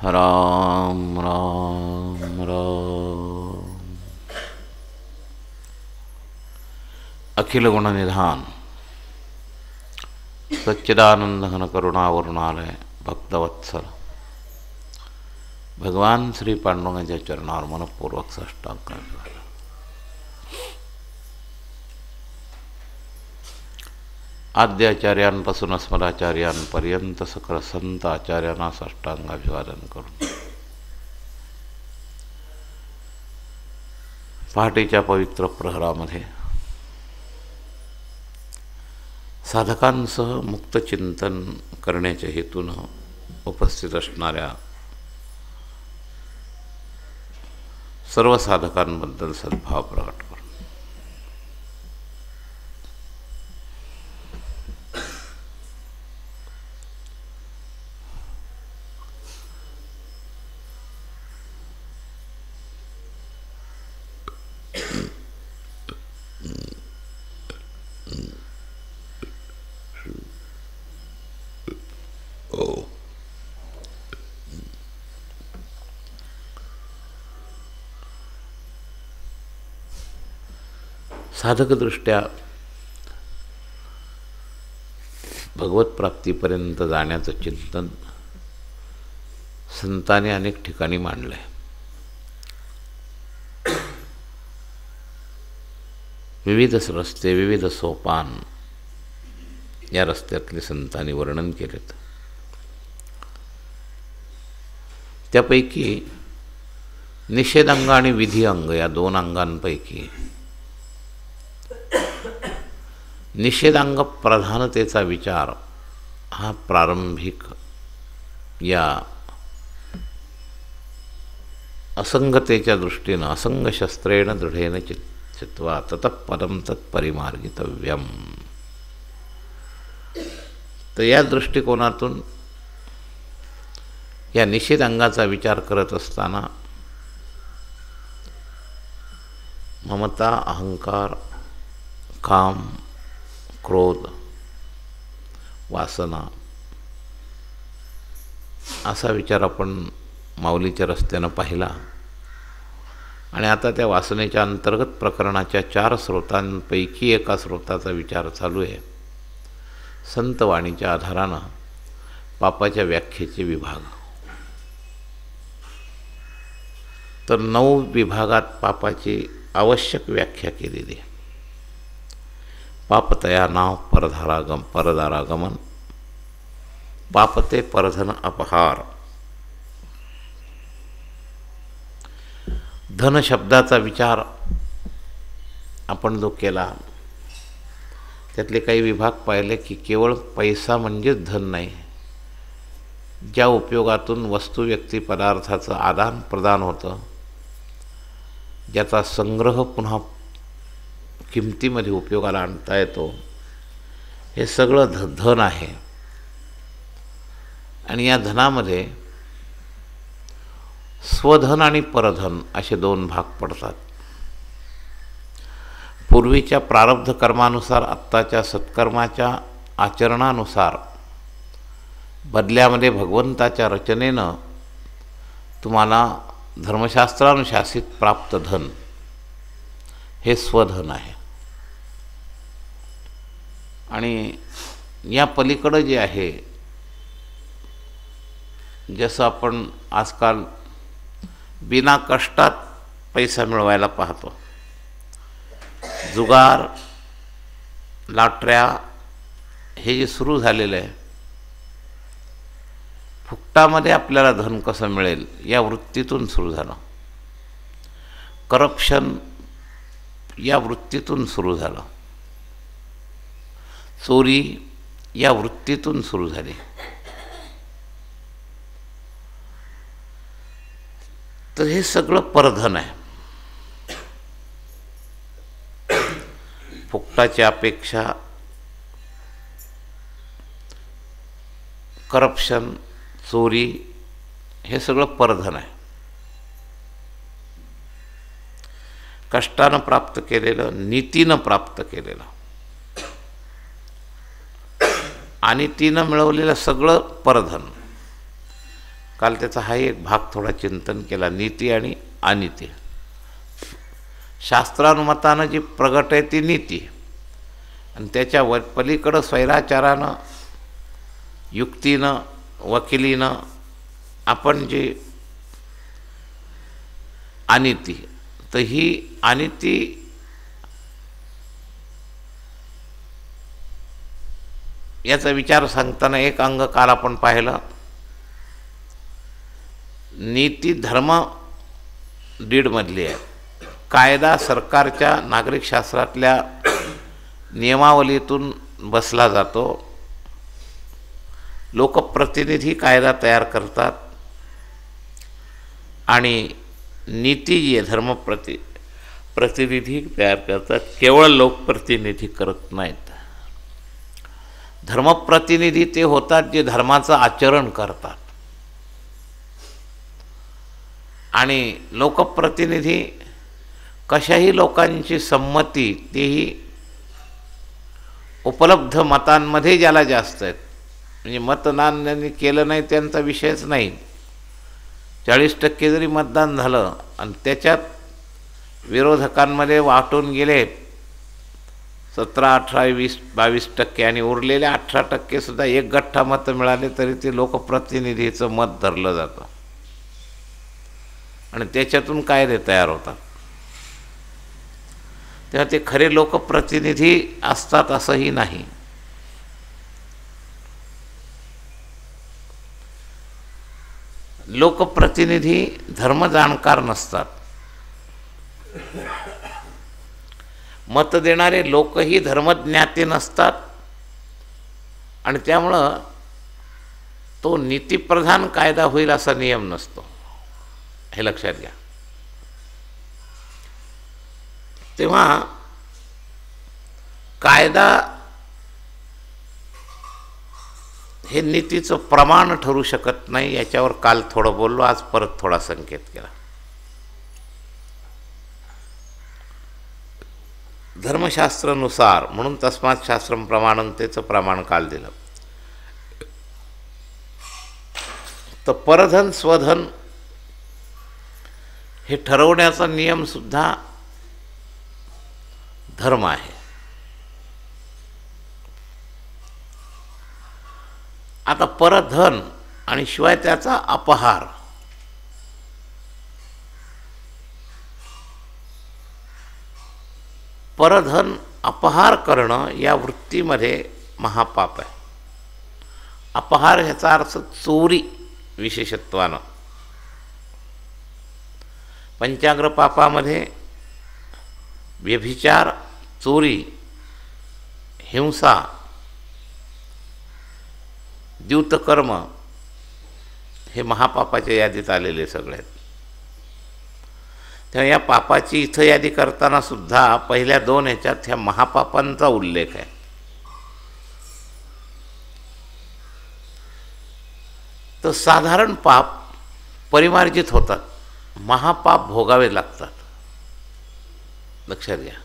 राम राम राम। अखिल गुणनिधान सच्चिदानंद घन करुणावरुणालय भक्तवत्सल भगवान श्री पांडुरंगाच्या चरणावर मनपूर्वक साष्टांग करतो। आद्याचार्यांपासून अस्मदाचार्यांपर्यंत सकल संत आचार्यांना साष्टांगाभिवादन करून पहाटेच्या पवित्र प्रहरामध्ये साधकांसह मुक्त चिंतन करण्याच्या हेतून उपस्थित असणाऱ्या सर्व साधकांबद्दल सद्भाव प्रकट करून साधकदृष्ट्या भगवत प्राप्तीपर्यंत जाण्याचं चिंतन संतांनी अनेक ठिकाणी मांडलं आहे। विविध रस्ते, विविध सोपान या रस्त्यातले संतांनी वर्णन केलेत। त्यापैकी निषेधांग आणि विधी अंग या दोन अंगांपैकी निषेधांग प्रधानतेचा विचार हा प्रारंभिक या असंगतेच्या दृष्टीनं असंगशस्त्रेण दृढेन चित्वा ततः पदम तत्परिमार्गितव्यम, तर या दृष्टिकोनातून या निषेधांगाचा विचार करत असताना ममता, अहंकार, काम, क्रोध, वासना असा विचार आपण माऊलीच्या रस्त्यानं पाहिला। आणि आता त्या वासनेच्या अंतर्गत प्रकरणाच्या 4 स्रोतांपैकी एका स्रोताचा विचार चालू आहे। संतवाणीच्या आधारानं पापाच्या व्याख्येचे विभाग, तर 9 विभागात पापाची आवश्यक व्याख्या केलेली आहे। पापतया नाव परदारागमन, पापते परधन अपहार। धन शब्दाचा विचार आपण जो केला त्यातले काही विभाग पाहिले की केवळ पैसा म्हणजेच धन नाही, ज्या उपयोगातून वस्तू, व्यक्ती, पदार्थाचं आदान प्रदान होतं, ज्याचा संग्रह पुन्हा किमतीमध्ये उपयोगाला आणता येतो, हे सगळं धन आहे। आणि या धनामध्ये स्वधन आणि परधन असे 2 भाग पडतात। पूर्वीच्या प्रारब्ध कर्मानुसार, आत्ताच्या सत्कर्माच्या आचरणानुसार बदल्यामध्ये भगवंताच्या रचनेनं तुम्हाला धर्मशास्त्रानुशासित प्राप्त धन हे स्वधन आहे। आणि या पलीकडं जे आहे, जसं आपण आजकाल बिना कष्टात पैसा मिळवायला पाहतो, जुगार, लॉटऱ्या हे जे सुरू झालेलं आहे, फुकटामध्ये आपल्याला धन कसं मिळेल या वृत्तीतून सुरू झालं। करप्शन या वृत्तीतून सुरू झालं, चोरी या वृत्तीतून सुरू झाली। तर हे सगळं परधन आहे। फुकटाची अपेक्षा, करप्शन, चोरी हे सगळं परधन आहे। कष्टानं प्राप्त केलेलं, नीतीनं प्राप्त केलेलं आणि तिनं मिळवलेलं सगळं परधन। काल त्याचा हा एक भाग थोडा चिंतन केला, नीती आणि अनीती. शास्त्रानुमतानं जी प्रगट आहे ती नीती, आणि त्याच्या पलीकडं स्वैराचारानं, युक्तीनं, वकिलीनं आपण जी अनीती, तर ही अनीती याचा विचार सांगताना एक अंग काल आपण पाहिलं, नीती धर्म दीडमधली आहे. कायदा सरकारच्या नागरिक शास्त्रातल्या नियमावलीतून बसला जातो. लोकप्रतिनिधी कायदा तयार करतात आणि नीती जी आहे प्रतिनिधी तयार करतात, केवळ लोकप्रतिनिधी करत नाहीत. धर्मप्रतिनिधी ते होतात जे धर्माचं आचरण करतात, आणि लोकप्रतिनिधी कशाही लोकांची संमती, तेही उपलब्ध मतांमध्ये ज्याला जास्त आहेत, म्हणजे मतदान ज्यांनी केलं नाही त्यांचा विषयच नाही. 40% जरी मतदान झालं आणि त्याच्यात विरोधकांमध्ये वाटून गेले 17, 18, 20, 22% आणि उरलेले 18% सुद्धा एक गठ्ठा मतं मिळाले तरी ते लोकप्रतिनिधीचं मत धरलं जातं, आणि त्याच्यातून कायदे तयार होतात. तेव्हा ते खरे लोकप्रतिनिधी असतात असंही नाही. लोकप्रतिनिधी धर्म जाणकार नसतात. मत देणारे लोकही धर्मज्ञाते नसतात, आणि त्यामुळं तो नीतिप्रधान कायदा होईल असा नियम नसतो, हे लक्षात घ्या. तेव्हा कायदा हे नीतीचं प्रमाण ठरू शकत नाही. याच्यावर काल थोडं बोललो, आज परत थोडा संकेत केला. धर्मशास्त्रानुसार म्हणून तस्मात् शास्त्रम प्रमाणंतेचं प्रमाण काल दिलं. तर परधन स्वधन हे ठरवण्याचा नियम सुद्धा धर्म आहे. आता परधन आणि शिवाय त्याचा अपहार, परधन अपहार करणं या वृत्तीमध्ये महापाप आहे. अपहार ह्याचा अर्थ चोरी विशेषत्वानं. पंचाग्र पापामध्ये व्यभिचार, चोरी, हिंसा, द्यूतकर्म हे महापापाच्या यादीत आलेले सगळे आहेत. तेव्हा या पापाची इथं यादी करताना सुद्धा पहिल्या 2 ह्याच्यात ह्या महापापांचा उल्लेख आहे. तर साधारण पाप परिमार्जित होतात, महापाप भोगावे लागतात. लक्षात घ्या.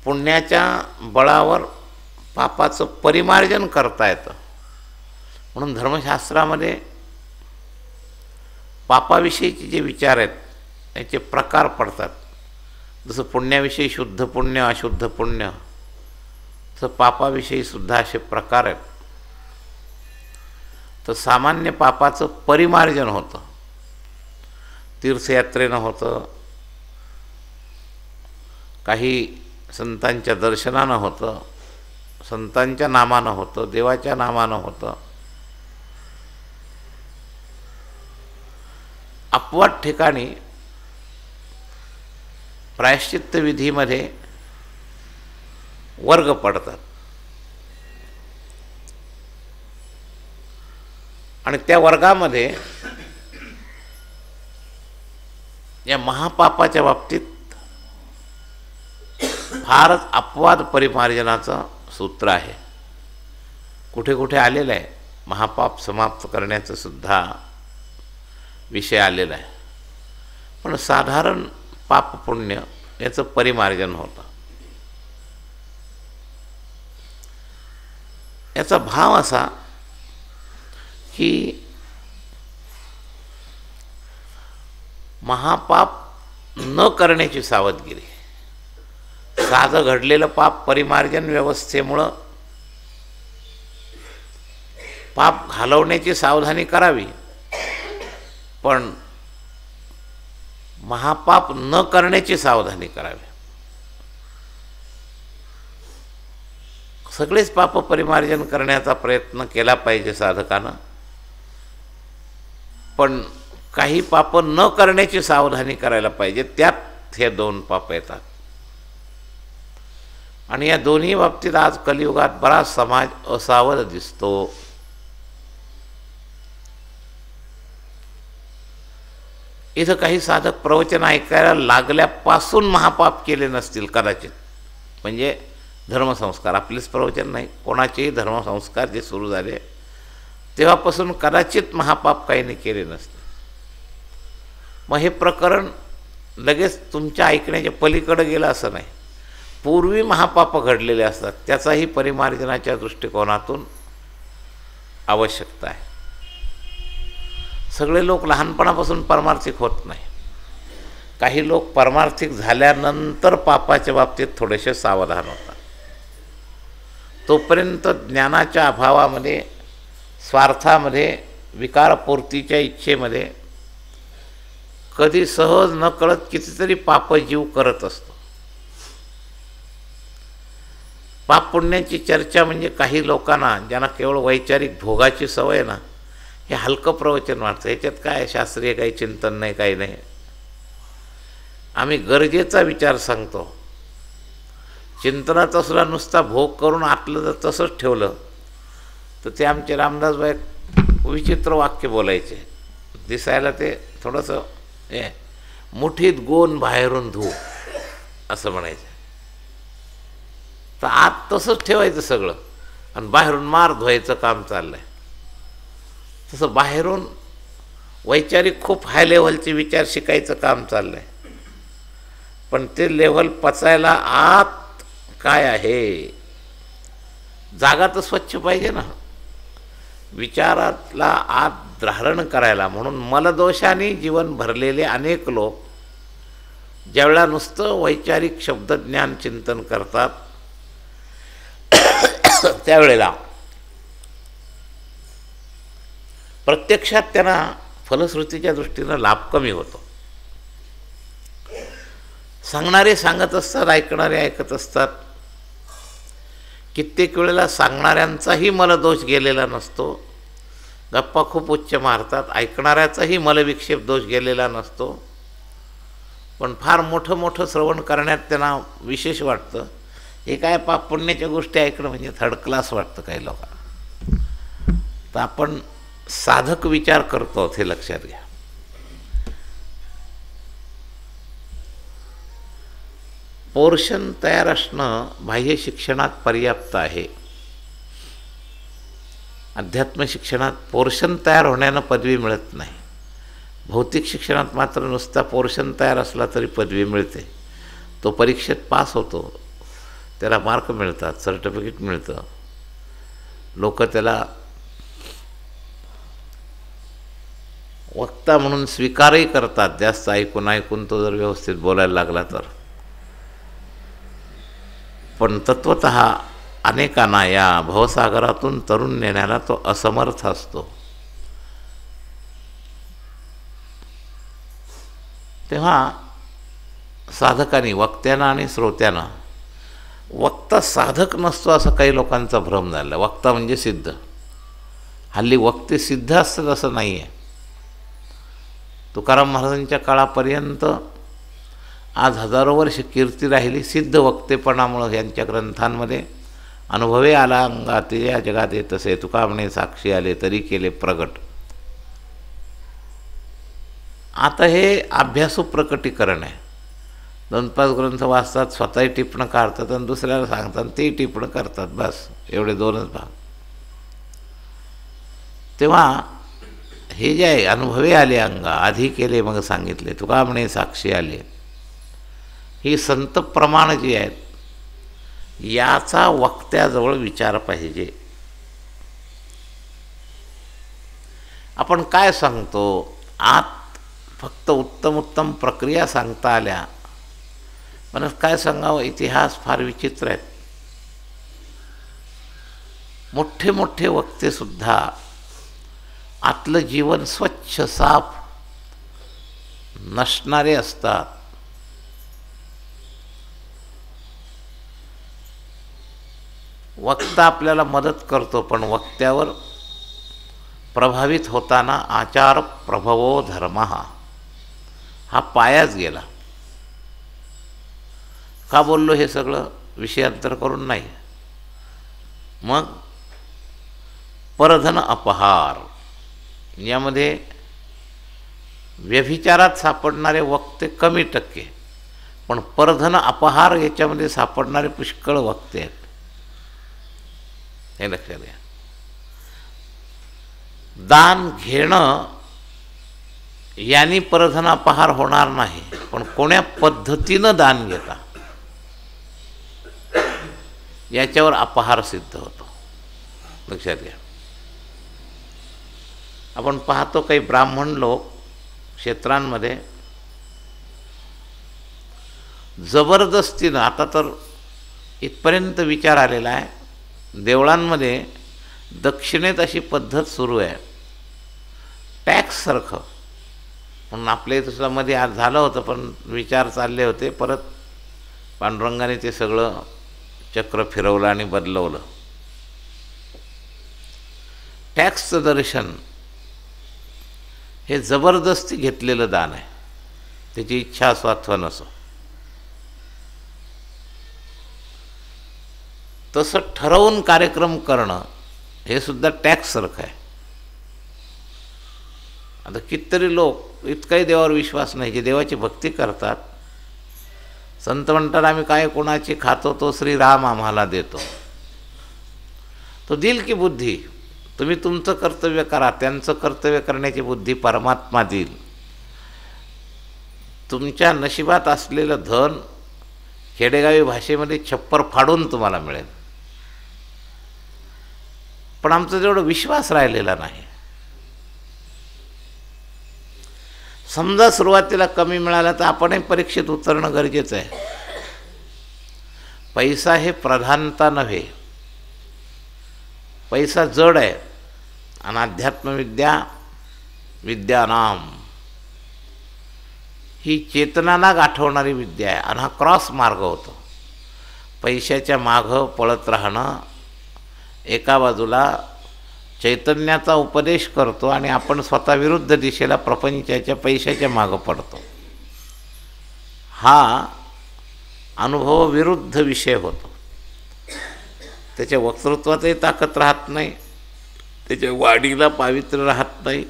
पुण्याच्या बळावर पापाचं परिमार्जन करता येतं, म्हणून धर्मशास्त्रामध्ये पापाविषयीचे जे विचार आहेत याचे प्रकार पडतात. जसं पुण्याविषयी शुद्ध पुण्य, अशुद्ध पुण्य, तसं पापाविषयी सुद्धा असे प्रकार आहेत. तर सामान्य पापाचं परिमार्जन होतं, तीर्थयात्रेनं होतं, काही संतांच्या दर्शनानं होतं, संतांच्या नामानं होतं, देवाच्या नामानं होतं. अपवाद ठिकाणी प्रायश्चित्त विधीमध्ये वर्ग पडतात, आणि त्या वर्गामध्ये या महापापाच्या बाबतीत फारच अपवाद परिमार्जनाचं सूत्र आहे. कुठे कुठे आलेलं आहे, महापाप समाप्त करण्याचं सुद्धा विषय आलेला आहे. पण साधारण पाप पुण्य याचं परिमार्जन होतं. याचा भाव असा की महापाप न करण्याची सावधगिरी, साधं घडलेलं पाप परिमार्जन व्यवस्थेमुळं पाप घालवण्याची सावधानी करावी, पण महापाप न करण्याची सावधानी करावी. सगळेच पाप परिमार्जन करण्याचा प्रयत्न केला पाहिजे साधकानं, पण काही पाप न करण्याची सावधानी करायला पाहिजे. त्यात हे दोन पाप येतात. आणि या दोन्ही बाबतीत आज कलियुगात बराच समाज असावध दिसतो. इथं काही साधक प्रवचन ऐकायला लागल्यापासून महापाप केले नसतील कदाचित, म्हणजे धर्मसंस्कार, आपलेच प्रवचन नाही, कोणाचेही धर्मसंस्कार जे सुरू झाले तेव्हापासून कदाचित महापाप काही नाही केले नसते. मग हे प्रकरण लगेच तुमच्या ऐकण्याच्या पलीकडे गेलं असं नाही. पूर्वी महापाप घडलेले असतात, त्याचाही परिमार्जनाच्या दृष्टिकोनातून आवश्यकता आहे. सगळे लोक लहानपणापासून परमार्थिक होत नाही. काही लोक परमार्थिक झाल्यानंतर पापाच्या बाबतीत थोडेसे सावधान होतात. तोपर्यंत ज्ञानाच्या अभावामध्ये, स्वार्थामध्ये, विकारपूर्तीच्या इच्छेमध्ये कधी सहज न कळत कितीतरी पाप जीव करत असतो. पाप पुण्याची चर्चा म्हणजे काही लोकांना, ज्यांना केवळ वैचारिक भोगाची सवय ना, हे हलकं प्रवचन वाटतं. याच्यात काय शास्त्रीय काही चिंतन नाही, काही नाही. आम्ही गरजेचा विचार सांगतो. चिंतनाचा सुद्धा नुसता भोग करून आतलं जर तसंच ठेवलं तर ते आमचे रामदासबाई विचित्र वाक्य बोलायचे. दिसायला ते थोडंसं मुठीत गोन बाहेरून धू असं म्हणायचं. तर आत तसंच ठेवायचं सगळं आणि बाहेरून मार धुवायचं काम चाललं आहे. तसं बाहेरून वैचारिक खूप हाय लेव्हलचे विचार शिकायचं काम चाललं आहे, पण ते लेव्हल पचायला आत काय आहे, जागा तर स्वच्छ पाहिजे ना विचारातला आत धारण करायला. म्हणून मलदोषाने जीवन भरलेले अनेक लोक ज्यावेळेला नुसतं वैचारिक शब्दज्ञान चिंतन करतात त्यावेळेला प्रत्यक्षात त्यांना फलश्रुतीच्या दृष्टीनं लाभ कमी होतो. सांगणारे सांगत असतात, ऐकणारे ऐकत असतात. कित्येक वेळेला सांगणाऱ्यांचाही मलदोष गेलेला नसतो, गप्पा खूप उच्च मारतात. ऐकणाऱ्याचाही मलविक्षेप दोष गेलेला नसतो, पण फार मोठं मोठं श्रवण करण्यात त्यांना विशेष वाटतं. हे काय पाप पुण्याच्या गोष्टी ऐकणं म्हणजे थर्ड क्लास वाटतं काही लोकांना. तर आपण साधक विचार करतो हे लक्षात घ्या. पोर्शन तयार असणं बाह्य शिक्षणात पर्याप्त आहे. अध्यात्म शिक्षणात पोर्शन तयार होण्यानं पदवी मिळत नाही. भौतिक शिक्षणात मात्र नुसता पोर्शन तयार असला तरी पदवी मिळते. तो परीक्षेत पास होतो, त्याला मार्क मिळतात, सर्टिफिकेट मिळतं. लोक त्याला वक्ता म्हणून स्वीकारही करतात, जास्त ऐकून ऐकून तो जर व्यवस्थित बोलायला लागला तर. पण तत्वतः अनेकांना या भवसागरातून तरुण नेण्याला तो असमर्थ असतो. तेव्हा साधकांनी, वक्त्यांना आणि श्रोत्यांना, वक्ता साधक नसतो असं काही लोकांचा भ्रम झाला. वक्ता म्हणजे सिद्ध. हल्ली वक्ते सिद्ध असतात असं नाही आहे. तुकाराम महाराजांच्या काळापर्यंत आज हजारो वर्ष कीर्ती राहिली सिद्ध वक्तेपणामुळं. यांच्या ग्रंथांमध्ये अनुभवे आला अंगात या जगात येत असे, तुका म्हणे साक्षी आले तरी केले प्रगट. आता हे अभ्यासू प्रकटीकरण आहे. 2-5 ग्रंथ वाचतात, स्वतःही टिपणं काढतात आणि दुसऱ्याला सांगतात, तेही टिपणं करतात. बस एवढे 2च भाग. तेव्हा हे जे आहे अनुभवे आले अंगा, आधी केले मग सांगितले, तुका म्हणे साक्षी आले, ही संत प्रमाण जी आहेत याचा वक्त्याजवळ विचार पाहिजे. आपण काय सांगतो, आत फक्त उत्तम उत्तम प्रक्रिया सांगता आल्या, पण काय सांगावं, इतिहास फार विचित्र आहेत. मोठे मोठे वक्तेसुद्धा आतलं जीवन स्वच्छ साफ नसणारे असतात. वक्ता आपल्याला मदत करतो, पण वक्त्यावर प्रभावित होताना आचार प्रभवो धर्म हा पायाच गेला. का बोललो हे सगळं विषयांतर करून नाही. मग परधन अपहार, यामध्ये व्यभिचारात सापडणारे वक्ते कमी टक्के, पण परधन अपहार याच्यामध्ये सापडणारे पुष्कळ वक्ते आहेत, हे लक्षात घ्या. दान घेणं यांनी परधन अपहार होणार नाही, पण कोण्या पद्धतीनं दान घेता याच्यावर अपहार सिद्ध होतो, लक्षात घ्या. आपण पाहतो काही ब्राह्मण लोक क्षेत्रांमध्ये जबरदस्तीनं, आता तर इथपर्यंत विचार आलेला आहे, देवळांमध्ये दक्षिणेत अशी पद्धत सुरू आहे, टॅक्ससारखं. म्हणून आपल्या इथं मध्ये आज झालं होतं, पण विचार चालले होते, परत पांडुरंगाने ते सगळं चक्र फिरवलं आणि बदलवलं. टॅक्सचं दर्शन हे जबरदस्ती घेतलेलं दान आहे, त्याची इच्छा असो अथवा नसो. तसं ठरवून कार्यक्रम करणं हे सुद्धा टॅक्ससारखं आहे. आता कितीतरी लोक इतकाही देवावर विश्वास नाही, जे देवाची भक्ती करतात. संत म्हणतात, आम्ही काय कोणाची खातो तो श्रीराम आम्हाला देतो. तो देईल की बुद्धी, तुम्ही तुमचं कर्तव्य करा, त्यांचं कर्तव्य करण्याची बुद्धी परमात्मा देईल. तुमच्या नशिबात असलेलं धन खेडेगावी भाषेमध्ये छप्पर फाडून तुम्हाला मिळेल, पण आमचा जेवढा विश्वास राहिलेला नाही. समजा सुरुवातीला कमी मिळाला तर आपणही परीक्षेत उतरणं गरजेचं आहे. पैसा हे प्रधानता नव्हे, पैसा जड आहे, आणि अध्यात्मविद्या विद्यानाम ही चेतनाला गाठवणारी विद्या आहे, आणि हा क्रॉस मार्ग होतो. पैशाच्या मागं पळत राहणं, एका बाजूला चैतन्याचा उपदेश करतो आणि आपण स्वतः विरुद्ध दिशेला प्रपंचाच्या पैशाच्या मागं पडतो. हा अनुभव विरुद्ध विषय होतो. त्याच्या वक्तृत्वातही ताकद राहत नाही, त्याच्या वाढीला पावित्र्य राहत नाही.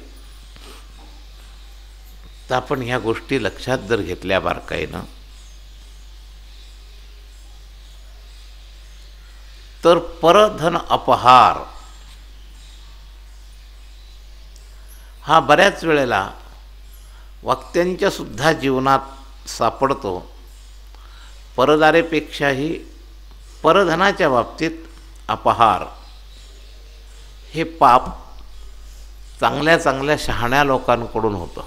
तर आपण ह्या गोष्टी लक्षात जर घेतल्या बारकाईनं, तर परधन अपहार हा बऱ्याच वेळेला वक्त्यांच्या सुद्धा जीवनात सापडतो. परदारेपेक्षाही परधनाच्या बाबतीत अपहार हे पाप चांगल्या चांगल्या शहाण्या लोकांकडून होतं.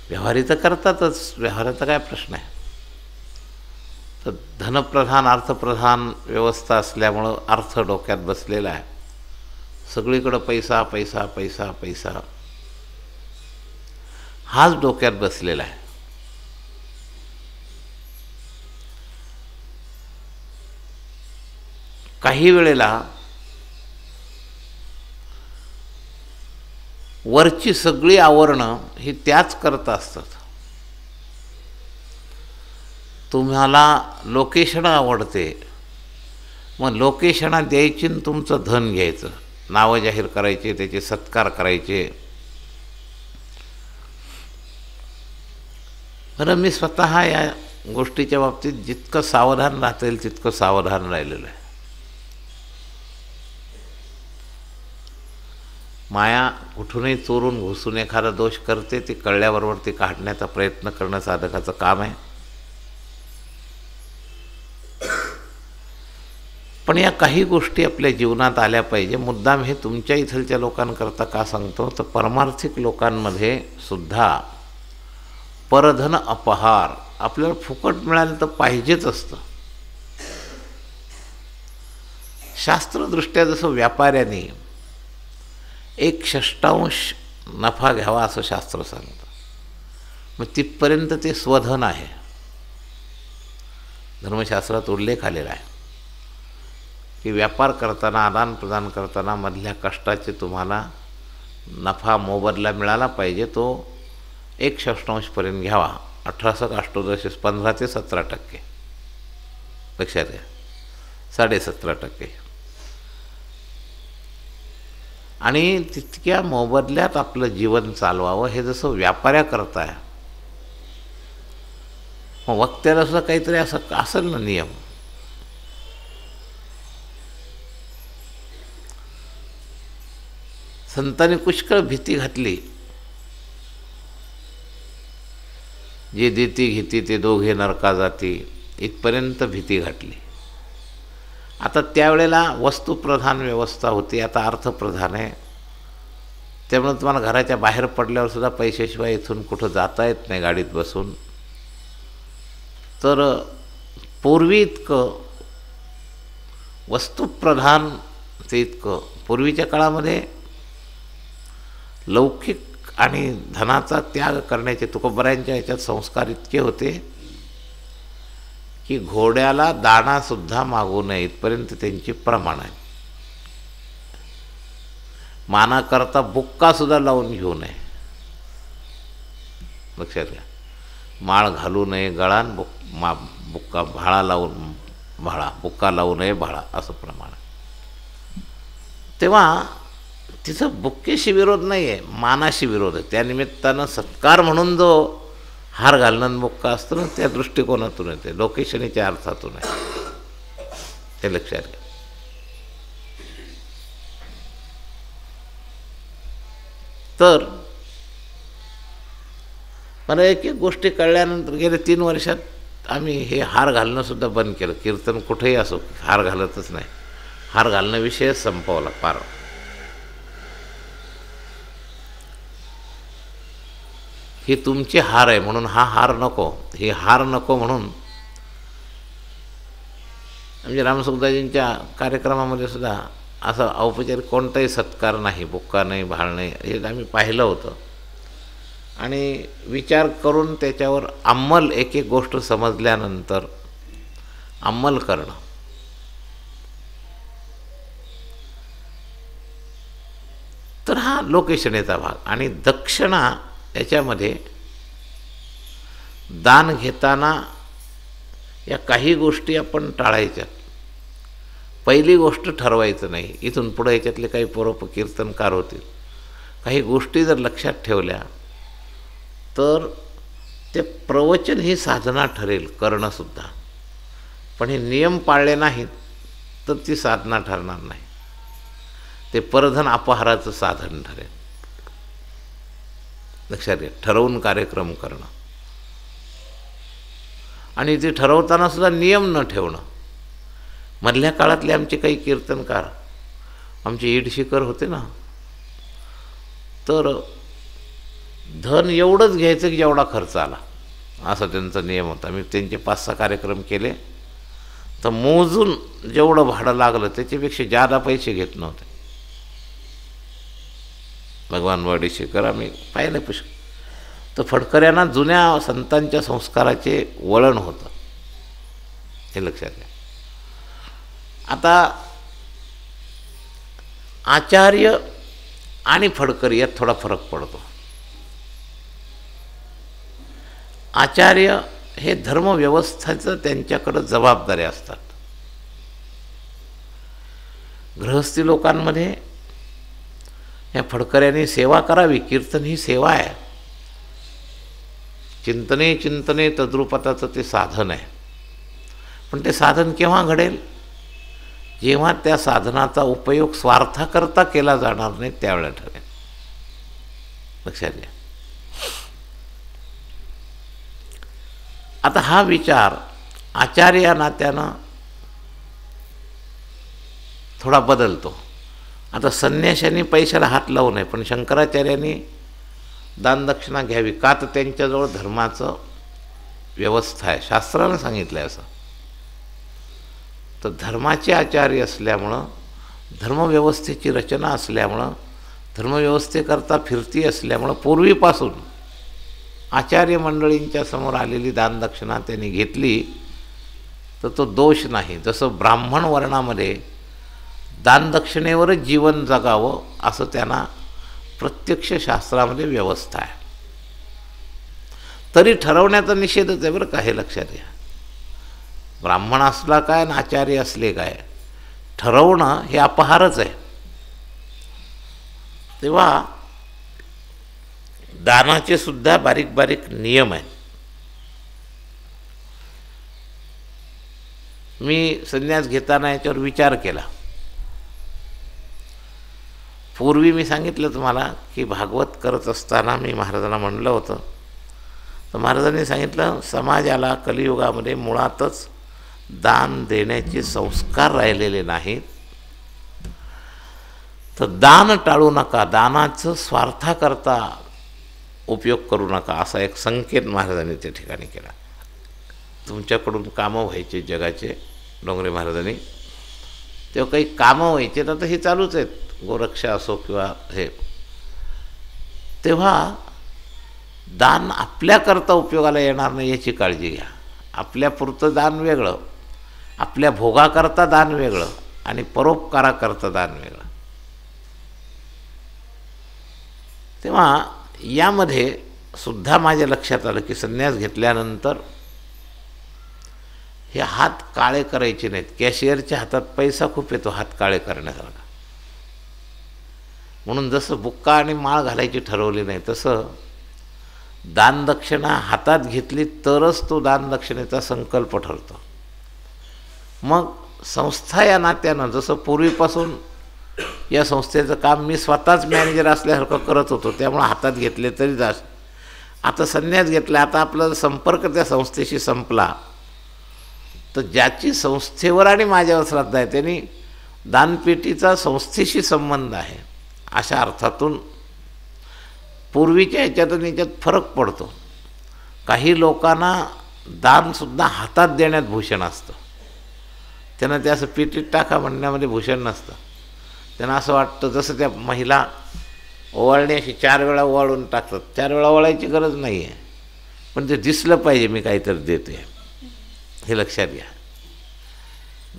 व्यवहारी तर करतातच, व्यवहाराचा काय प्रश्न आहे. तर धनप्रधान अर्थप्रधान व्यवस्था असल्यामुळं अर्थ डोक्यात बसलेला आहे. सगळीकडं पैसा पैसा पैसा पैसा हाच डोक्यात बसलेला आहे. काही वेळेला वरची सगळी आवरणं ही त्याच करत असतात. तुम्हाला लोकेशन आवडते, मग लोकेशना द्यायची आणि तुमचं धन घ्यायचं, नावं जाहीर करायचे, त्याचे सत्कार करायचे. बरं, मी स्वतः या गोष्टीच्या बाबतीत जितकं सावधान राहता येईल तितकं सावधान राहिलेलं आहे. माया कुठूनही चोरून घुसून एखादा दोष करते, ती कळल्याबरोबर ती काढण्याचा प्रयत्न करणं साधकाचं काम आहे. पण या काही गोष्टी आपल्या जीवनात आल्या पाहिजे. मुद्दाम हे तुमच्या इथलच्या लोकांकरता का सांगतो, तर परमार्थिक लोकांमध्ये सुद्धा परधन अपहार आपल्याला फुकट मिळालं तर पाहिजेच असतं. शास्त्रदृष्ट्या जसं व्यापाऱ्याने 1/6 नफा घ्यावा असं शास्त्र सांगतं, मग तिथपर्यंत ते स्वधन आहे. धर्मशास्त्रात उल्लेख आलेला आहे की व्यापार करताना, आदान प्रदान करताना मधल्या कष्टाचे तुम्हाला नफा मोबदला मिळाला पाहिजे, तो 1/6पर्यंत घ्यावा. 18 अष्टोदशीस 15 ते 17%, लक्षात घ्या, 17.5%. आणि तितक्या मोबदल्यात आपलं जीवन चालवावं, हे जसं व्यापाऱ्या करताय. मग वक्त्याला सुद्धा काहीतरी असं असेल ना नियम. संतांनी पुष्कळ भीती घातली, जे देती घेती ते दोघे नरका जाती, इथपर्यंत भीती घातली. आता त्यावेळेला वस्तुप्रधान व्यवस्था होती, आता अर्थप्रधान आहे. त्यामुळे तुम्हाला घराच्या बाहेर पडल्यावर सुद्धा पैशाशिवाय इथून कुठं जाता येत नाही गाडीत बसून. तर पूर्वी इतकं वस्तुप्रधान ते इतकं पूर्वीच्या काळामध्ये लौकिक आणि धनाचा त्याग करण्याचे तुकोबरायांच्या याच्यात संस्कार इतके होते की घोड्याला दाणासुद्धा मागू नये इथपर्यंत त्यांची प्रमाण आहे. मानाकरता बुक्कासुद्धा लावून घेऊ नये, लक्षात घ्या. माळ घालू नये गळान, बुक्का भाळा लावून भाळा, बुक्का लावू नये भाळा, असं प्रमाण आहे. तेव्हा तिथं बुक्केशी विरोध नाही आहे, मानाशी विरोध आहे. त्यानिमित्तानं सत्कार म्हणून जो हार घालणं बुक्का असतो ना, त्या दृष्टिकोनातून येते, लोकेशनीच्या अर्थातून आहे, ते लक्षात घ्या. तर मला एक एक गोष्टी कळल्यानंतर गेल्या 3 वर्षात आम्ही हे हार घालणं सुद्धा बंद केलं. कीर्तन कुठेही असो हार घालतच नाही, हार घालणं विषयच संपवला पार. ही तुमची हार आहे म्हणून हा हार नको, हे हार नको म्हणून म्हणजे रामसुखदाजींच्या कार्यक्रमामध्ये सुद्धा असं औपचारिक कोणताही सत्कार नाही, बुक्का नाही, भाळ नाही, हे आम्ही पाहिलं होतं. आणि विचार करून त्याच्यावर अंमल, एक एक गोष्ट समजल्यानंतर अंमल करणं. तर हा लोकेशनेचा भाग. आणि दक्षिणा याच्यामध्ये दान घेताना या काही गोष्टी आपण टाळायच्या. पहिली गोष्ट ठरवायचं नाही, इथून पुढे याच्यातले काही पोरं कीर्तनकार होतील, काही गोष्टी जर लक्षात ठेवल्या तर ते प्रवचन ही साधना ठरेल, करणंसुद्धा. पण हे नियम पाळले नाहीत तर ती साधना ठरणार नाही, ते परधन अपहाराचं साधन ठरेल. लक्षात घ्या, ठरवून कार्यक्रम करणं. आणि ते ठरवताना सुद्धा नियम न ठेवणं. मधल्या काळातले आमचे काही कीर्तनकार, आमचे ईडशिकर होते ना, तर धन एवढंच घ्यायचं की जेवढा खर्च आला, असा त्यांचा नियम होता. मी त्यांचे 5-6 कार्यक्रम केले, तर मोजून जेवढं भाडं लागलं त्याच्यापेक्षा जादा पैसे घेत नव्हते. भगवानवाडी शिखर आम्ही पाहिले पुष्कळ. तर फडकऱ्यांना जुन्या संतांच्या संस्काराचे वळण होतं, हे लक्षात घ्या. आता आचार्य आणि फडकरी यात थोडा फरक पडतो. आचार्य हे धर्मव्यवस्थेचं त्यांच्याकडं जबाबदाऱ्या असतात. गृहस्थी लोकांमध्ये या फडकऱ्यांनी सेवा करावी, कीर्तन ही सेवा आहे. चिंतने चिंतने तद्रुपताचं ते साधन आहे. पण ते साधन केव्हा घडेल, जेव्हा त्या साधनाचा उपयोग स्वार्थाकरता केला जाणार नाही त्यावेळेला ठरेल. लक्षात घ्या. आता हा विचार आचार्य या नात्यानं थोडा बदलतो. आता संन्याशांनी पैशाला हात लावू नये, पण शंकराचार्यांनी दानदक्षिणा घ्यावी का, तर त्यांच्याजवळ धर्माचं व्यवस्था आहे, शास्त्रानं सांगितलं आहे असं. तर धर्माचे आचार्य असल्यामुळं, धर्मव्यवस्थेची रचना असल्यामुळं, धर्मव्यवस्थेकरता फिरती असल्यामुळं पूर्वीपासून आचार्य मंडळींच्या समोर आलेली दानदक्षिणा त्यांनी घेतली तर तो दोष नाही. जसं ब्राह्मण वर्णामध्ये दानदक्षिणेवरच जीवन जगावं असं त्यांना प्रत्यक्ष शास्त्रामध्ये व्यवस्था आहे. तरी ठरवण्याचा निषेधच आहे बरं का, हे लक्षात घ्या. ब्राह्मण असला काय आणि आचार्य असले काय, ठरवणं हे अपहारच आहे. तेव्हा दानाचे सुद्धा बारीक बारीक नियम आहेत. मी संन्यास घेताना याच्यावर विचार केला. पूर्वी मी सांगितलं तुम्हाला की भागवत करत असताना मी महाराजांना म्हणलं होतं, तर महाराजांनी सांगितलं समाजाला कलियुगामध्ये मुळातच दान देण्याचे संस्कार राहिलेले नाहीत, तर दान टाळू नका, दानाचं स्वार्थाकरता उपयोग करू नका, असा एक संकेत महाराजांनी त्या ठिकाणी केला. तुमच्याकडून कामं व्हायचे जगाचे, डोंगरे महाराजांनी तेव्हा काही कामं व्हायचे, तर हे चालूच आहेत, गोरक्षा असो किंवा हे. तेव्हा दान आपल्याकरता उपयोगाला येणार नाही याची काळजी घ्या. आपल्यापुरतं दान वेगळं, आपल्या भोगाकरता दान वेगळं आणि परोपकाराकरता दान वेगळं. तेव्हा यामध्ये सुद्धा माझ्या लक्षात आलं की संन्यास घेतल्यानंतर हे हात काळे करायचे नाहीत. कॅशियरच्या हातात पैसा खूप येतो हात काळे करण्यासारखा. म्हणून जसं बुक्का आणि माळ घालायची ठरवली नाही, तसं दानदक्षिणा हातात घेतली तरच तो दानदक्षिणेचा संकल्प ठरतो. मग संस्था या नात्यानं, जसं पूर्वीपासून या संस्थेचं काम मी स्वतःच मॅनेजर असल्यासारखं करत होतो, त्यामुळे हातात घेतले तरी जास्त. आता संन्यास घेतला, आता आपला संपर्क त्या संस्थेशी संपला, तर ज्याची संस्थेवर आणि माझ्यावर श्रद्धा आहे त्यांनी दानपेटीचा संस्थेशी संबंध आहे अशा अर्थातून पूर्वीच्या ह्याच्यातून याच्यात फरक पडतो. काही लोकांना दानसुद्धा हातात देण्यात भूषण असतं, त्यांना ते असं पेटीत टाका म्हणण्यामध्ये भूषण नसतं. त्यांना असं वाटतं जसं त्या महिला ओवाळणी अशी 4 वेळा ओवाळून टाकतात, 4 वेळा ओवाळायची गरज नाही आहे, पण ते दिसलं पाहिजे मी काहीतरी देतो आहे, हे लक्षात घ्या.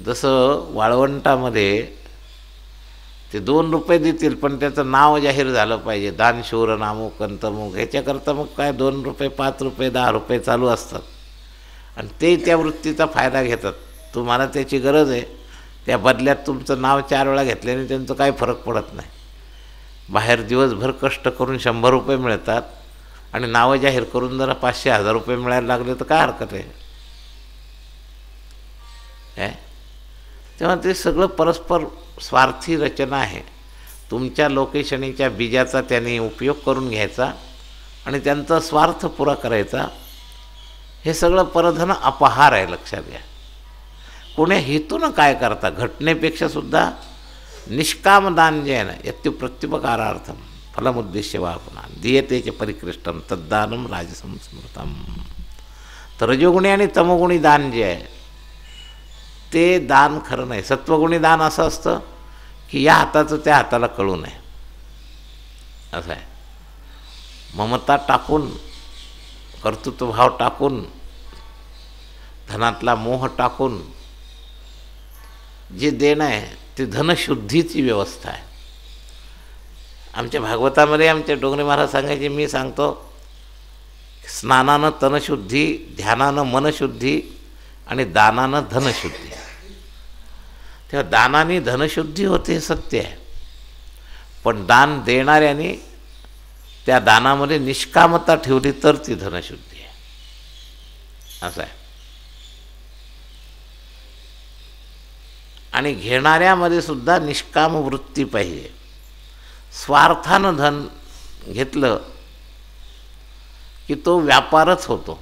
जसं वाळवंटामध्ये ते 2 रुपये देतील, पण त्याचं नाव जाहीर झालं पाहिजे, दानशूर नामुक अंतमुक. ह्याच्याकरता मग काय 2 रुपये 5 रुपये 10 रुपये चालू असतात आणि ते त्या वृत्तीचा फायदा घेतात. तुम्हाला त्याची गरज आहे, त्या बदल्यात तुमचं नाव 4 वेळा घेतल्याने त्यांचं काही फरक पडत नाही. बाहेर दिवसभर कष्ट करून 100 रुपये मिळतात आणि नावं जाहीर करून जरा 500-1000 रुपये मिळायला लागले तर काय हरकत आहे. तेव्हा ते सगळं परस्पर स्वार्थी रचना आहे. तुमच्या लोकेशनीच्या बीजाचा त्यांनी उपयोग करून घ्यायचा आणि त्यांचा स्वार्थ पुरा करायचा, हे सगळं परधन अपहार आहे, लक्षात घ्या. कोण्या हेतूनं काय करता, घटनेपेक्षा सुद्धा निष्काम दान जे आहे ना, यत्युप्रत्युपकारार्थम फलमुद्दिश्य वा पुन्हा दीयतेचे परिकृष्टम तद्दानम राजसं स्मृतम. तर रजोगुणी आणि तमोगुणी दान जे आहे ते दान खरं नाही. सत्वगुणी दान असं असतं की या हाताचं त्या हाताला कळू नये, असं आहे. ममता टाकून, कर्तृत्वभाव टाकून, धनातला मोह टाकून जे देणं आहे ते धनशुद्धीची व्यवस्था आहे. आमच्या भागवतामध्ये आमचे डोंगरे महाराज सांगायचे, मी सांगतो, स्नानानं तनशुद्धी, ध्यानानं मनशुद्धी आणि दानानं धनशुद्धी. तेव्हा दानाने धनशुद्धी होते हे सत्य आहे, पण दान देणाऱ्याने त्या दानामध्ये निष्कामता ठेवली तर ती धनशुद्धी आहे, असं आहे. आणि घेणाऱ्यामध्ये सुद्धा निष्काम वृत्ती पाहिजे. स्वार्थानं धन घेतलं की तो व्यापारच होतो.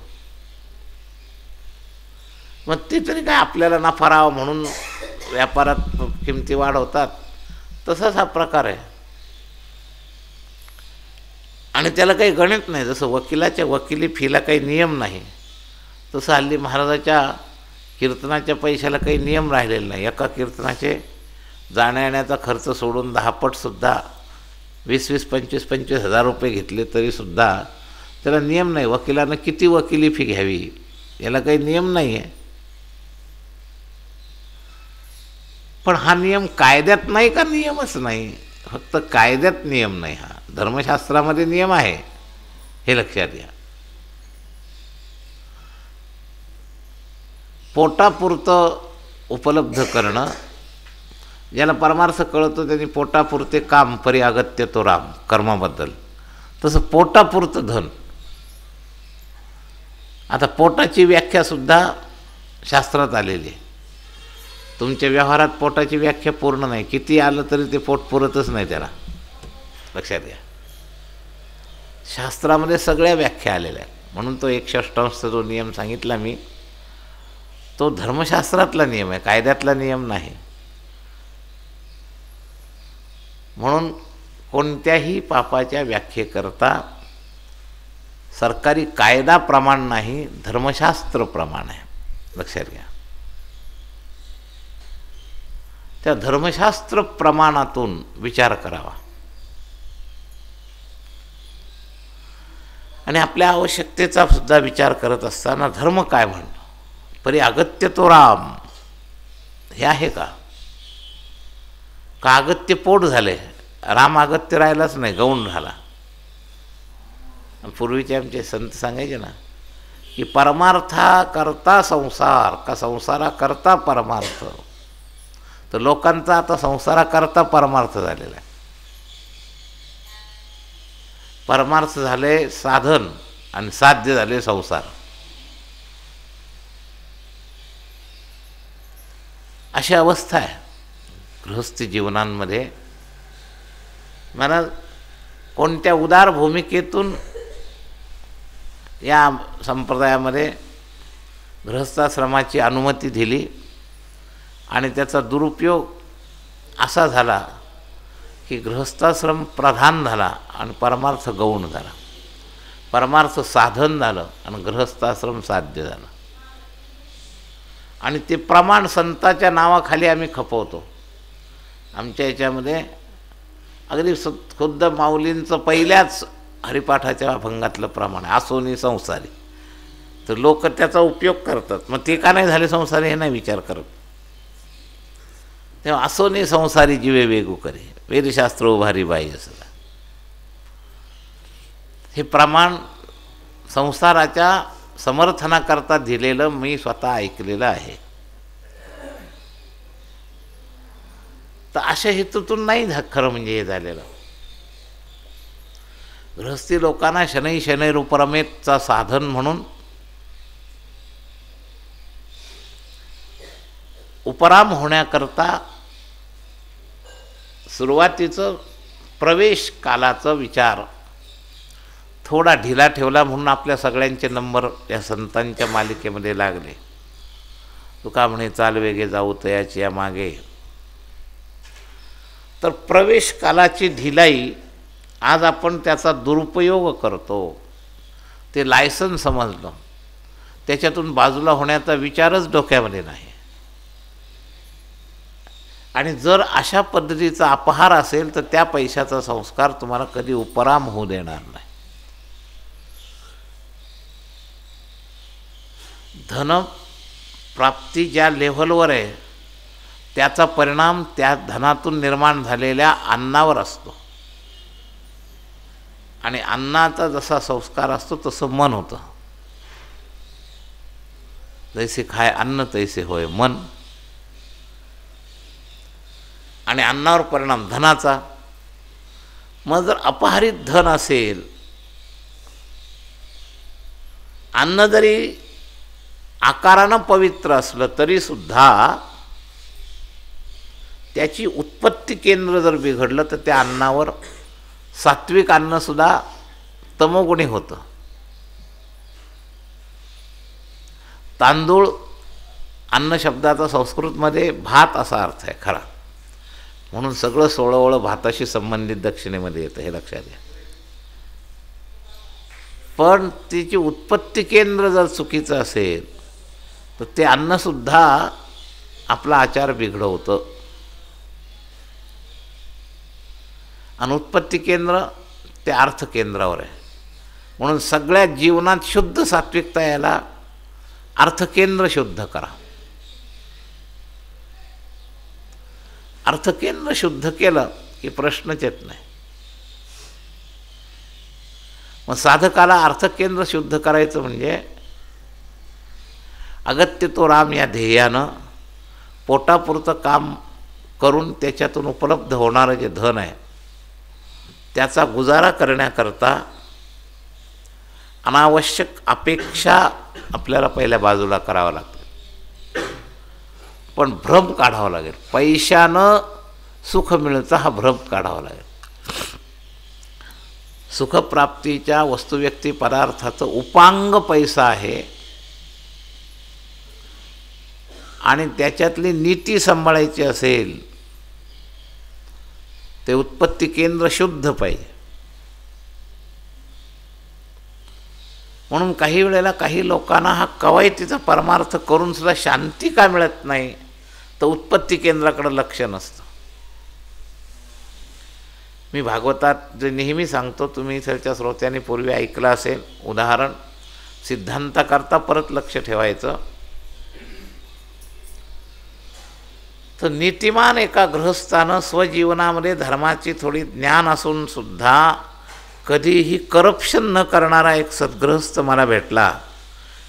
मग ते तरी काय आपल्याला नफा राहावा म्हणून व्यापारात किमती वाढवतात, तसाच हा प्रकार आहे. आणि त्याला काही गणित नाही. जसं वकिली फीला काही नियम नाही, तसं हल्ली महाराजाच्या कीर्तनाच्या पैशाला काही नियम राहिलेले नाही. एका कीर्तनाचे जाण्या येण्याचा खर्च सोडून 10 पटसुद्धा 20-20, 25-25 हजार रुपये घेतले तरीसुद्धा त्याला नियम नाही. वकिलानं किती वकिली फी घ्यावी याला काही नियम नाही आहे. पण हा नियम कायद्यात नाही का? नियमच नाही. फक्त कायद्यात नियम नाही, हा धर्मशास्त्रामध्ये नियम आहे, हे लक्षात घ्या. पोटापुरतं उपलब्ध करणं, ज्याला परमार्थ कळतो त्यांनी पोटापुरते काम परी अगत्य तो राम कर्माबद्दल, तसं पोटापुरतं धन. आता पोटाची व्याख्यासुद्धा शास्त्रात आलेली आहे. तुमच्या व्यवहारात पोटाची व्याख्या पूर्ण नाही. किती आलं तरी ते पोट पुरतच नाही त्याला, लक्षात घ्या. शास्त्रामध्ये सगळ्या व्याख्या आलेल्या आहेत. म्हणून तो 1/6 जो नियम सांगितला मी, तो धर्मशास्त्रातला नियम आहे, कायद्यातला नियम नाही. म्हणून कोणत्याही पापाच्या व्याख्येकरता सरकारी कायदा प्रमाण नाही, धर्मशास्त्र प्रमाण आहे, लक्षात घ्या. त्या धर्मशास्त्र प्रमाणातून विचार करावा आणि आपल्या आवश्यकतेचा सुद्धा विचार करत असताना धर्म काय म्हणतो, परी अगत्य तो राम, हे आहे का? अगत्य पोट झाले, राम अगत्य राहिलाच नाही, गौण झाला. पूर्वीचे आमचे संत सांगायचे ना की परमार्था करता संसार का संसारा करता परमार्थ. तर लोकांचा आता संसाराकरता परमार्थ झालेला आहे. परमार्थ झाले साधन आणि साध्य झाले संसार. अशी अवस्था आहे गृहस्थी जीवनांमध्ये. मला कोणत्या उदार भूमिकेतून या संप्रदायामध्ये गृहस्थाश्रमाची अनुमती दिली आणि त्याचा दुरुपयोग असा झाला की गृहस्थाश्रम प्रधान झाला आणि परमार्थ गौण झाला. परमार्थ साधन झालं आणि गृहस्थाश्रम साध्य झालं. आणि ते प्रमाण संताच्या नावाखाली आम्ही खपवतो. आमच्या याच्यामध्ये अगदी खुद्द माऊलींचं पहिल्याच हरिपाठाच्या अभंगातलं प्रमाण आहे, आसोनी संसारी. तर लोक त्याचा उपयोग करतात, मग ते का नाही झाले संसारी हे नाही विचार करत. तेव्हा आसोनी संसारी जीवे वेगू करे, वेदशास्त्र उभारी बाई असं हे प्रमाण संसाराच्या समर्थनाकरता दिलेलं मी स्वतः ऐकलेलं आहे. तर अशा हेतूतून नाही खरं म्हणजे हे झालेलं. गृहस्थी लोकांना शनै शनैर उपरमेतचा साधन म्हणून उपराम होण्याकरता सुरुवातीचं प्रवेश कालाचा विचार थोडा ढिला ठेवला म्हणून आपल्या सगळ्यांचे नंबर या संतांच्या मालिकेमध्ये लागले. तुका म्हणे चाल वेगे जाऊ तयाची या मागे. तर प्रवेश कालाची ढिलाई आज आपण त्याचा दुरुपयोग करतो. ते लायसन समजलं, त्याच्यातून बाजूला होण्याचा विचारच डोक्यामध्ये नाही. आणि जर अशा पद्धतीचा अपहार असेल तर त्या पैशाचा संस्कार तुम्हाला कधी उपराम होऊ देणार नाही. धन प्राप्ती ज्या लेव्हलवर आहे त्याचा परिणाम त्या धनातून निर्माण झालेल्या अन्नावर असतो. आणि अन्नाचा जसा संस्कार असतो तसं मन होतं. जैसे खाय अन्न तैसे होय मन. आणि अन्नावर परिणाम धनाचा. मग जर अपहरित धन असेल, अन्न जरी आकारानं पवित्र असलं तरीसुद्धा त्याची उत्पत्ती केंद्र जर बिघडलं तर त्या अन्नावर सात्विक अन्नसुद्धा तमोगुणी होतं. तांदूळ अन्न शब्दाचा संस्कृतमध्ये भात असा अर्थ आहे खरा, म्हणून सगळं सोळवळं भाताशी संबंधित दक्षिणेमध्ये येतं, हे लक्षात घ्या. पण तिची उत्पत्ती केंद्र जर चुकीचं असेल तर ते अन्नसुद्धा आपला आचार बिघडवतं. आणि उत्पत्ती केंद्र ते अर्थकेंद्रावर आहे, म्हणून सगळ्या जीवनात शुद्ध सात्विकता यायला अर्थकेंद्र शुद्ध करा. अर्थकेंद्र शुद्ध केलं की प्रश्नच येत नाही. मग साधकाला अर्थकेंद्र शुद्ध करायचं म्हणजे अगत्य तो राम या ध्येयानं पोटापुरतं काम करून त्याच्यातून उपलब्ध होणारं जे धन आहे त्याचा गुजारा करण्याकरता अनावश्यक अपेक्षा आपल्याला पहिल्या बाजूला करावं लागतं. पण भ्रम काढावा लागेल, पैशानं सुख मिळतं हा भ्रम काढावा लागेल. सुखप्राप्तीच्या वस्तुव्यक्ती पदार्थाचं उपांग पैसा आहे आणि त्याच्यातली नीती सांभाळायची असेल ते उत्पत्ती केंद्र शुद्ध पाहिजे. म्हणून काही वेळेला काही लोकांना हा कवायतीचा परमार्थ करून सुद्धा शांती का मिळत नाही तर उत्पत्ती केंद्राकडे लक्ष नसतं. मी भागवतात जे नेहमी सांगतो, तुम्ही इथलच्या श्रोत्यांनी पूर्वी ऐकलं असेल उदाहरण, सिद्धांताकरता परत लक्ष ठेवायचं. तर नीतिमान एका गृहस्थानं स्वजीवनामध्ये धर्माची थोडी ज्ञान असून सुद्धा कधीही करप्शन न करणारा एक सद्गृहस्थ मला भेटला.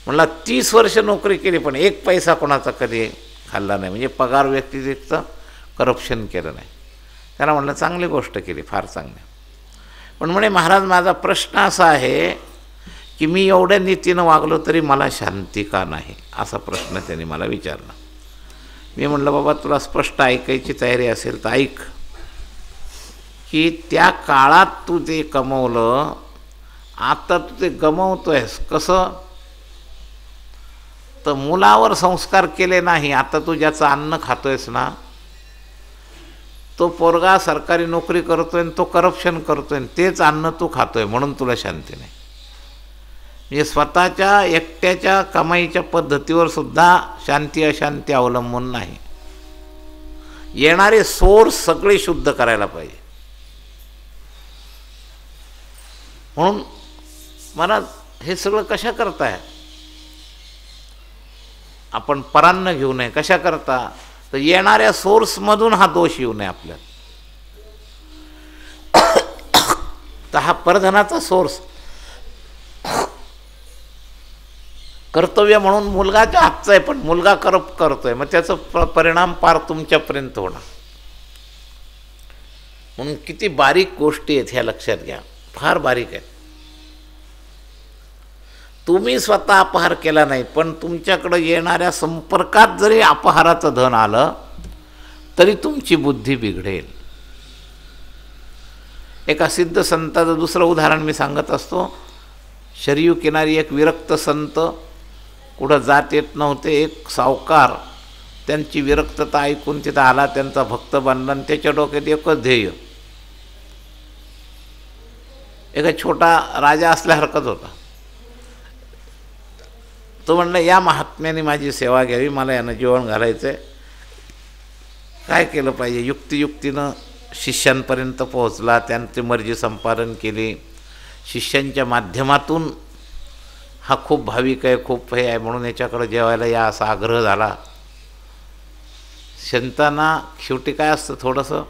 म्हणला 30 वर्ष नोकरी केली पण एक पैसा कोणाचा कधी खाल्ला नाही, म्हणजे पगार व्यतिरिक्त करप्शन केलं नाही. त्याला म्हणलं चांगली गोष्ट केली, फार चांगली. पण म्हणे महाराज माझा प्रश्न असा आहे की मी एवढ्या नीतीनं वागलो तरी मला शांती का नाही, असा प्रश्न त्यांनी मला विचारला. मी म्हटलं बाबा तुला स्पष्ट ऐकायची तयारी असेल तर ऐक की त्या काळात तू ते कमवलं, आता तू ते गमवतोयस कसं, तर मुलावर संस्कार केले नाही. आता तू ज्याचं अन्न खातोयस ना तो पोरगा सरकारी नोकरी करतोय आणि तो करप्शन करतोय, तेच अन्न तू खातोय, म्हणून तुला शांती नाही. म्हणजे स्वतःच्या एकट्याच्या कमाईच्या पद्धतीवर सुद्धा शांती अशांती अवलंबून नाही. येणारे सोर्स सगळे शुद्ध करायला पाहिजे. म्हणून मला हे सगळं कशा करताय, आपण परान्न घेऊ नये. कशा करता तर येणाऱ्या सोर्समधून हा दोष येऊ नये आपल्याला. तर हा परधनाचा सोर्स कर्तव्य म्हणून मुलगाच्या हातचा आहे, पण मुलगा करप्ट करतोय, मग त्याचा परिणाम पार तुमच्यापर्यंत होणार. म्हणून किती बारीक गोष्टी आहेत ह्या लक्षात घ्या, फार बारीक आहेत. तुम्ही स्वतः अपहार केला नाही पण तुमच्याकडे येणाऱ्या संपर्कात जरी अपहाराचं धन आलं तरी तुमची बुद्धी बिघडेल. एका सिद्ध संताचं दुसरं उदाहरण मी सांगत असतो. शरयू किनारी एक विरक्त संत, कुठं जात येत नव्हते. एक सावकार त्यांची विरक्तता ऐकून तिथं आला, त्यांचा भक्त बनला आणि त्याच्या डोक्यात एकच ध्येय, एका छोटा राजा असल्यासारखाच होता. तो म्हणला या महात्म्याने माझी सेवा घ्यावी, मला यानं जेवण घालायचं आहे. काय केलं पाहिजे, युक्तियुक्तीनं शिष्यांपर्यंत पोहोचला, त्यांची मर्जी संपादन केली. शिष्यांच्या माध्यमातून हा खूप भाविक आहे, खूप हे आहे म्हणून याच्याकडे जेवायला या असा आग्रह झाला. संतांना शेवटी काय असतं, थोडंसं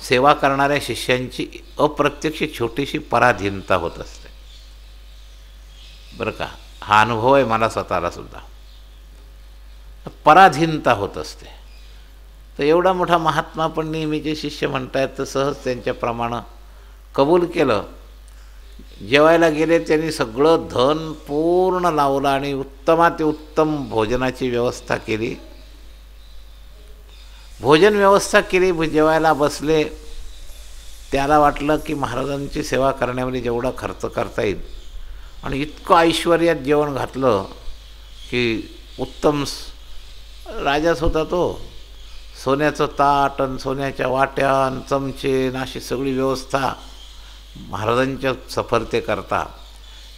सेवा करणाऱ्या शिष्यांची अप्रत्यक्ष छोटीशी पराधीनता होत असते बरं का. हा अनुभव आहे मला स्वतःला सुद्धा. पराधीनता होत असते. तर एवढा मोठा महात्मा पण नेहमीचे शिष्य म्हणतायत तर सहज त्यांच्याप्रमाणे कबूल केलं. जेवायला गेले, त्यांनी सगळं धन पूर्ण लावलं आणि उत्तमात उत्तम भोजनाची व्यवस्था केली. भोजन व्यवस्था केली, जेवायला बसले. त्याला वाटलं की महाराजांची सेवा करण्यामध्ये जेवढा खर्च करता येईल आणि इतकं ऐश्वर्यात जेवण घातलं की उत्तम राजाच होता तो. सोन्याचं ताट आणि सोन्याच्या वाट्या आणि चमचे अशी सगळी व्यवस्था महाराजांच्या सफरते करता.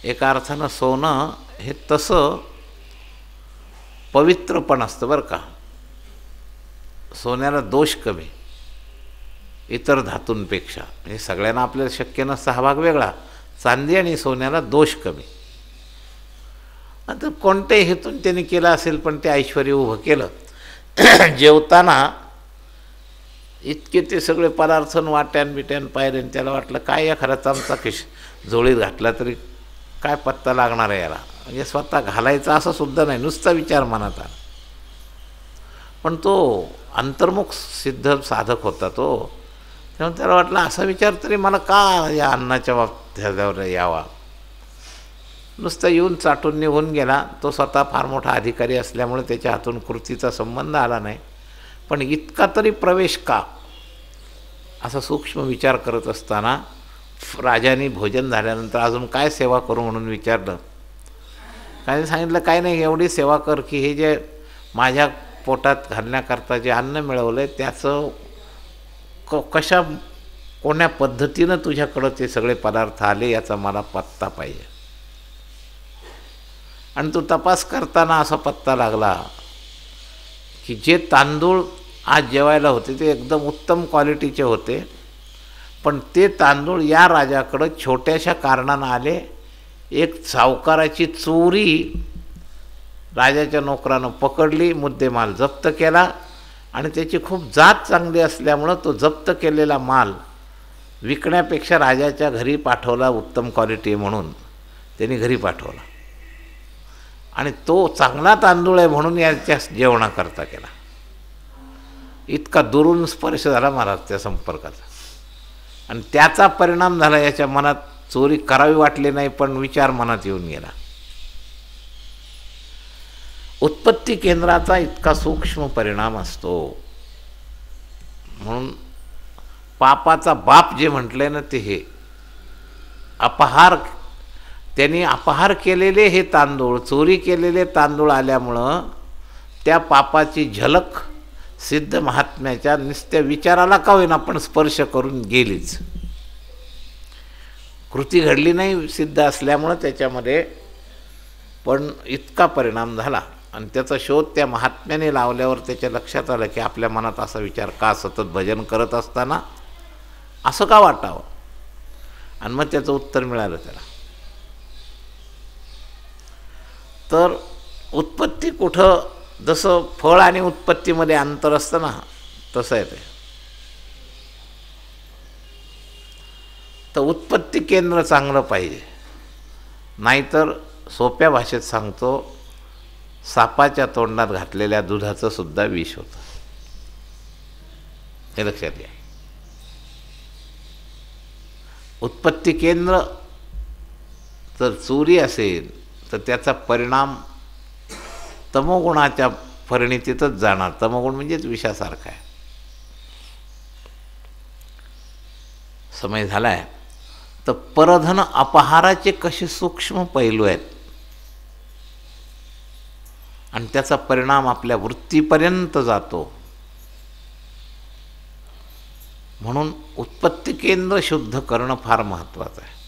एका अर्थानं सोनं हे तसं पवित्र पण असतं बरं का. सोन्याला दोष कमी इतर धातूंपेक्षा. म्हणजे सगळ्यांना आपल्याला शक्य नसतं हा भाग वेगळा. चांदी आणि सोन्याला दोष कमी. आता कोणत्याही हेतून त्यांनी केलं असेल पण ते ऐश्वर्य उभं केलं. जेवताना इतके ते सगळे पदार्थ वाट्यान बिट्यान पाहिल्याने त्याला वाटलं काय या खरा चमचा झोळीत घातला तरी काय पत्ता लागणार आहे याला. म्हणजे स्वतः घालायचा असं सुद्धा नाही, नुसता विचार मनात आला. पण तो अंतर्मुख सिद्ध साधक होता तो. तेव्हा त्याला वाटलं असा विचार तरी मला का या अन्नाच्या बाबतीत यावा. नुसतं येऊन चाटून निघून गेला. तो स्वतः फार मोठा अधिकारी असल्यामुळे त्याच्या हातून कृतीचा संबंध आला नाही. पण इतका तरी प्रवेश का असा सूक्ष्म विचार करत असताना राजाने भोजन झाल्यानंतर अजून काय सेवा करू म्हणून विचारलं. काय सांगितलं काय नाही, एवढी सेवा कर की हे जे माझ्या पोटात घालण्याकरता जे अन्न मिळवलं आहे त्याचं कशा कोण्या पद्धतीनं तुझ्याकडं ते सगळे पदार्थ आले याचा मला पत्ता पाहिजे. आणि तो तपास करताना असा पत्ता लागला की जे तांदूळ आज जेवायला होते ते एकदम उत्तम क्वालिटीचे होते. पण ते तांदूळ या राजाकडं छोट्याशा कारणानं आले. एक सावकाराची चोरी राजाच्या नोकरानं पकडली, मुद्देमाल जप्त केला आणि त्याची खूप जात चांगली असल्यामुळं तो जप्त केलेला माल विकण्यापेक्षा राजाच्या घरी पाठवला. उत्तम क्वालिटी म्हणून त्यांनी घरी पाठवला आणि तो चांगला तांदूळ आहे म्हणून याच्या जेवणाकरता केला. इतका दुरून स्पर्श झाला महाराज त्या संपर्काचा. आणि त्याचा परिणाम झाला याच्या मनात. चोरी करावी वाटली नाही पण विचार मनात येऊन गेला. उत्पत्ती केंद्राचा इतका सूक्ष्म परिणाम असतो. म्हणून पापाचा बाप जे म्हटलंय ना ते हे अपहार, त्यांनी अपहार केलेले हे तांदूळ, चोरी केलेले तांदूळ आल्यामुळं त्या पापाची झलक सिद्ध महात्म्याच्या नुसत्या विचाराला का होईना पण स्पर्श करून गेलीच. कृती घडली नाही सिद्ध असल्यामुळं त्याच्यामध्ये, पण इतका परिणाम झाला. आणि त्याचा शोध त्या महात्म्याने लावल्यावर त्याच्या लक्षात आलं की आपल्या मनात असा विचार का, सतत भजन करत असताना असं का वाटावं. आणि मग त्याचं उत्तर मिळालं त्याला. तर उत्पत्ती कुठं, जसं फळ आणि उत्पत्तीमध्ये अंतर असतं ना तसं आहे ते. तर उत्पत्ती केंद्र चांगलं पाहिजे, नाहीतर सोप्या भाषेत सांगतो सापाच्या तोंडात घातलेल्या दुधाचं सुद्धा विष होतं. हे लक्षात घ्या. उत्पत्ती केंद्र जर चोरी असेल तर त्याचा परिणाम तमोगुणाच्या परिणितीतच जाणार. तमोगुण म्हणजेच विषासारखा आहे. समय झाला आहे. तर परधन अपहाराचे कसे सूक्ष्म पैलू आहेत आणि त्याचा परिणाम आपल्या वृत्तीपर्यंत जातो. म्हणून उत्पत्ती केंद्र शुद्ध करणं फार महत्त्वाचं आहे.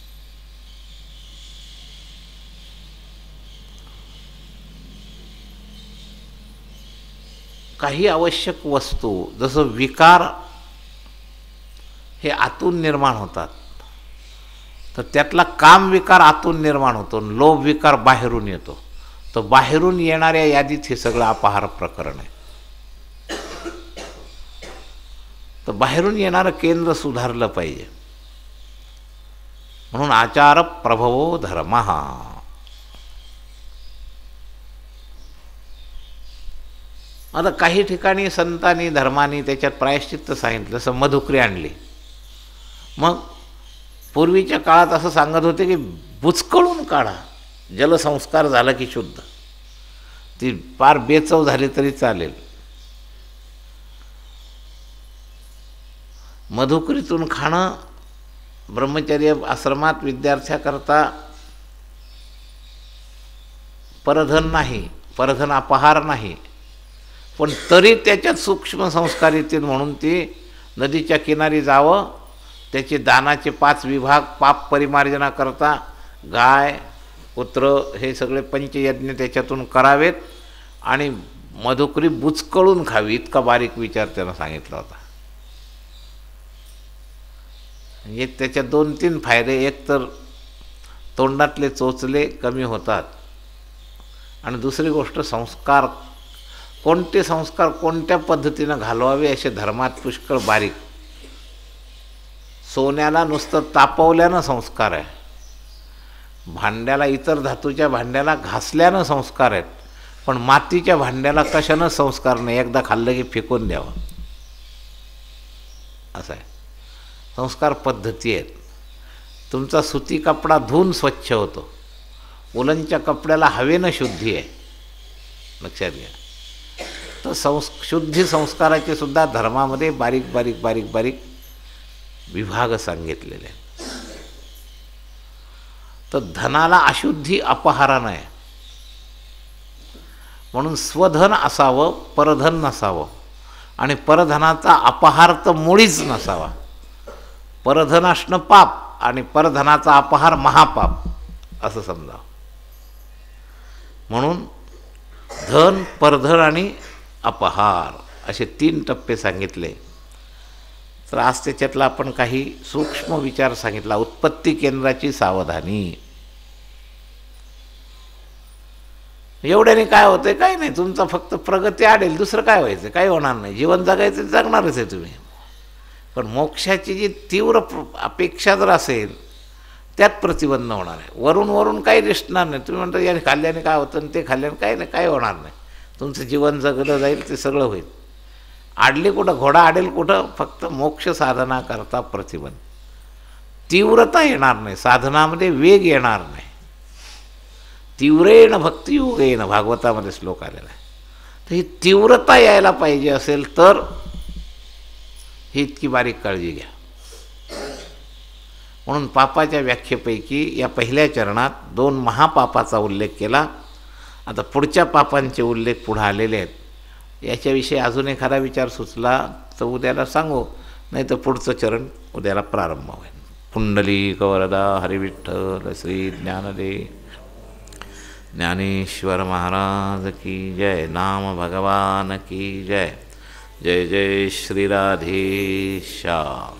काही आवश्यक वस्तू जसं विकार हे आतून निर्माण होतात, तर त्यातला काम विकार आतून निर्माण होतो, लोभ विकार बाहेरून येतो. तर बाहेरून येणाऱ्या यादीत हे सगळं अपहार प्रकरण आहे. तर बाहेरून येणारं केंद्र सुधारलं पाहिजे. म्हणून आचार प्रभवो धर्मः. आता काही ठिकाणी संतांनी धर्मानी त्याच्यात प्रायश्चित्त सांगितलं. जसं मधुकरी आणली. मग पूर्वीच्या काळात असं सांगत होते की बुचकळून काढा, जलसंस्कार झाला की शुद्ध. ती फार बेचव झाली तरी चालेल. मधुकरीतून खाणं ब्रह्मचर्य आश्रमात विद्यार्थ्याकरता परधन नाही, परधन अपहार नाही, पण तरी त्याच्यात सूक्ष्म संस्कार येतील म्हणून ती नदीच्या किनारी जावं, त्याचे दानाचे 5 विभाग पाप परिमार्जनाकरता गाय पुत्र हे सगळे पंचयज्ञ त्याच्यातून करावेत आणि मधुकरी बुचकळून खावी, इतका बारीक विचार त्यानं सांगितला होता. म्हणजे त्याच्यात 2-3 फायदे. एक तर तोंडातले चोचले कमी होतात आणि दुसरी गोष्ट संस्कार, कोणते संस्कार कोणत्या पद्धतीनं घालवावे असे धर्मात पुष्कळ बारीक. सोन्याला नुसतं तापवल्यानं संस्कार आहे, भांड्याला इतर धातूच्या भांड्याला घासल्यानं संस्कार आहेत, पण मातीच्या भांड्याला कशानं संस्कार नाही, एकदा खाल्लं की फेकून द्यावं असं आहे. संस्कार पद्धती आहेत. तुमचा सुती कपडा धुवून स्वच्छ होतो, उलनच्या कपड्याला हवेनं शुद्धी आहे, लक्षात घ्या. तर शुद्धी संस्काराचे सुद्धा धर्मामध्ये बारीक बारीक बारीक बारीक विभाग सांगितलेले आहेत. तर धनाला अशुद्धी अपहारानं आहे, म्हणून स्वधन असावं, परधन नसावं, आणि परधनाचा अपहार तर मुळीच नसावा. परधन असणं पाप आणि परधनाचा अपहार महापाप असं समजावं. म्हणून धन, परधन आणि अपहार असे 3 टप्पे सांगितले. तर आज त्याच्यातला आपण काही सूक्ष्म विचार सांगितला. उत्पत्ती केंद्राची सावधानी. एवढ्याने काय होतंय? काही नाही, तुमचा फक्त प्रगती आडेल, दुसरं काय व्हायचं? काही होणार नाही. जीवन जगायचं जगणारच आहे तुम्ही, पण मोक्षाची जी तीव्र अपेक्षा जर असेल त्यात प्रतिबंध होणार आहे. वरून वरून काही दिसणार नाही. तुम्ही म्हणता याने खाल्ल्याने काय होतं आणि ते खाल्ल्याने काही नाही, काही होणार नाही. तुमचं जीवन जगलं जाईल, ते सगळं होईल. आडले कुठं, घोडा आडेल कुठं? फक्त मोक्ष साधना करता प्रतिबंध. तीव्रता येणार नाही, साधनामध्ये वेग येणार नाही. तीव्रेण भक्तियोगेन भागवतामध्ये श्लोक आलेला आहे. तर ही तीव्रता यायला पाहिजे असेल तर ही इतकी बारीक काळजी घ्या. म्हणून पापाच्या व्याख्येपैकी या पहिल्या चरणात 2 महापापाचा उल्लेख केला. आता पुढच्या पापांचे उल्लेख पुढे आलेले आहेत. याच्याविषयी अजून एखादा विचार सुचला तर उद्याला सांगू, नाही तर पुढचं चरण उद्याला प्रारंभ होईल. पुंडलिक वरदा हरिविठ्ठल श्री ज्ञानदेव ज्ञानेश्वर महाराज की जय. नाम भगवान की जय. जय जय श्री राधेश्याम.